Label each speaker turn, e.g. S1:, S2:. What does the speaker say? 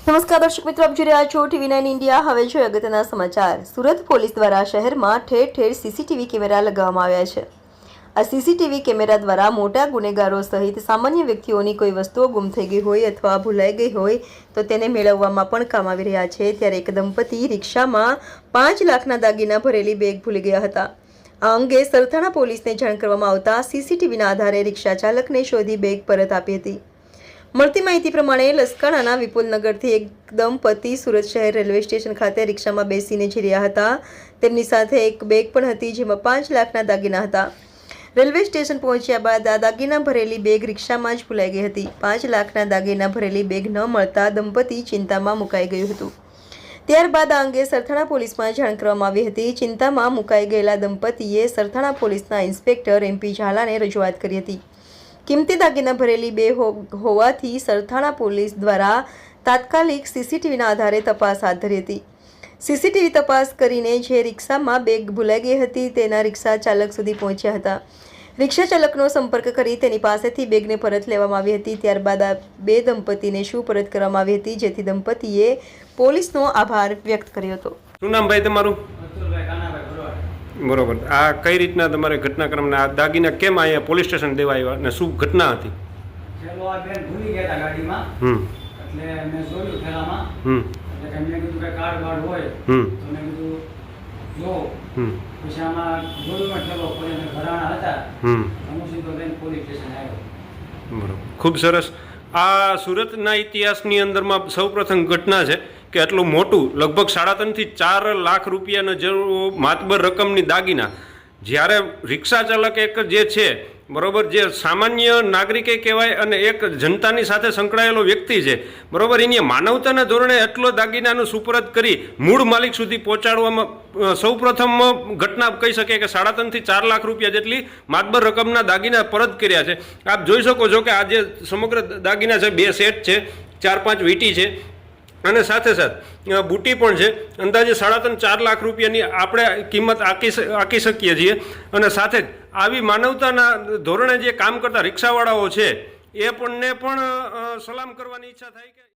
S1: નમસ્કાર દર્શક મિત્રો, આપ જોઈ રહ્યા છો TV9 ઇન્ડિયા। હવે જોઈએ અગત્યના સમાચાર। સુરત પોલીસ દ્વારા શહેરમાં ઠેર ઠેર સીસીટીવી કેમેરા લગાવવામાં આવ્યા છે। આ સીસીટીવી કેમેરા દ્વારા મોટા ગુનેગારો સહિત સામાન્ય વ્યક્તિઓની કોઈ વસ્તુઓ ગુમ થઈ ગઈ હોય અથવા ભૂલાઈ ગઈ હોય તો તેને મેળવવામાં પણ કામ આવી રહ્યા છે। ત્યારે એક દંપતી રિક્ષામાં 5 લાખના દાગીના ભરેલી બેગ ભૂલી ગયા હતા। આ અંગે સરથાણા પોલીસને જાણ કરવામાં આવતા સીસીટીવીના આધારે રિક્ષા ચાલકને શોધી બેગ પરત આપી હતી। મળતી માહિતી પ્રમાણે લસકાણાના વિપુલનગરથી એક દંપતી સુરત શહેર રેલવે સ્ટેશન ખાતે રિક્ષામાં બેસીને જઈ રહ્યા હતા। તેમની સાથે એક બેગ પણ હતી જેમાં 5 લાખના દાગીના હતા। રેલવે સ્ટેશન પહોંચ્યા બાદ આ દાગીના ભરેલી બેગ રિક્ષામાં જ ભૂલાઈ ગઈ હતી। 5 લાખના દાગીના ભરેલી બેગ ન મળતા દંપતી ચિંતામાં મુકાઈ ગયું હતું। ત્યારબાદ આ અંગે સરથાણા પોલીસમાં જાણ કરવામાં આવી હતી। ચિંતામાં મુકાઈ ગયેલા દંપતીએ સરથાણા પોલીસના ઇન્સ્પેક્ટર MP ઝાલાને રજૂઆત કરી હતી। કિંમતી દાગીના ભરેલી બેગ હોવાથી સરથાણા પોલીસ દ્વારા તાત્કાલિક સીસીટીવીના આધારે તપાસ હાથ ધરી હતી। સીસીટીવી તપાસ કરીને જે રિક્ષામાં બેગ ભૂલાઈ ગઈ હતી તેના રિક્ષા ચાલક સુધી પહોંચ્યા હતા। રિક્ષા ચાલકનો સંપર્ક કરી તેની પાસેથી બેગને પરત લેવામાં આવી હતી। ત્યારબાદ આ બે દંપતીને સુપરત કરવામાં આવી હતી, જેથી દંપતીએ પોલીસનો આભાર વ્યક્ત કર્યો હતો।
S2: શું નામ ભાઈ તમારું? બરોબર। આ કઈ રીતના તમારે ઘટનાક્રમના આ દાગીના કેમ અહીંયા પોલીસ સ્ટેશન દેવા આવ્યા અને શું ઘટના હતી?
S3: ચલો આ બેન ભૂલી ગયા હતા ગાડીમાં, એટલે મેં જોયું થેલામાં, એટલે કે મેં કીધું કે કાર્ડ બાર્ડ હોય તો મેં કીધું જો પછી આમાં જોયું મેં થેલો પોલીસ ઘરાણા હતા, હું સીધો બેન પોલીસ સ્ટેશન આવ્યો।
S2: બરોબર, ખૂબ સરસ। આ સુરતના ઇતિહાસની અંદરમાં સૌપ્રથમ ઘટના છે કે આટલું મોટું લગભગ 3.5 થી 4 લાખ રૂપિયાનો જેવો માતબર રકમની દાગીના, જ્યારે રિક્ષા ચાલક એક જે છે બરોબર, જે સામાન્ય નાગરિકે કહેવાય અને એક જનતાની સાથે સંકળાયેલો વ્યક્તિ છે બરોબર, એની માનવતાના ધોરણે એટલો દાગીનાનું સુપરત કરી મૂળ માલિક સુધી પહોંચાડવામાં સૌપ્રથમ ઘટના કહી શકે કે 3.5 થી 4 લાખ રૂપિયા જેટલી માતબર રકમના દાગીના પરત કર્યા છે। આપ જોઈ શકો છો કે આ જે સમગ્ર દાગીના છે 2 સેટ છે, 4-5 વીંટી છે અને સાથે સાથે બુટી પણ છે। અંદાજે 3.5-4 લાખ રૂપિયાની આપણે કિંમત આંકી શકીએ છીએ। અને સાથે જ આવી માનવતાના ધોરણે જે કામ કરતા રિક્ષાવાળાઓ છે એ પણ સલામ કરવાની ઈચ્છા થાય કે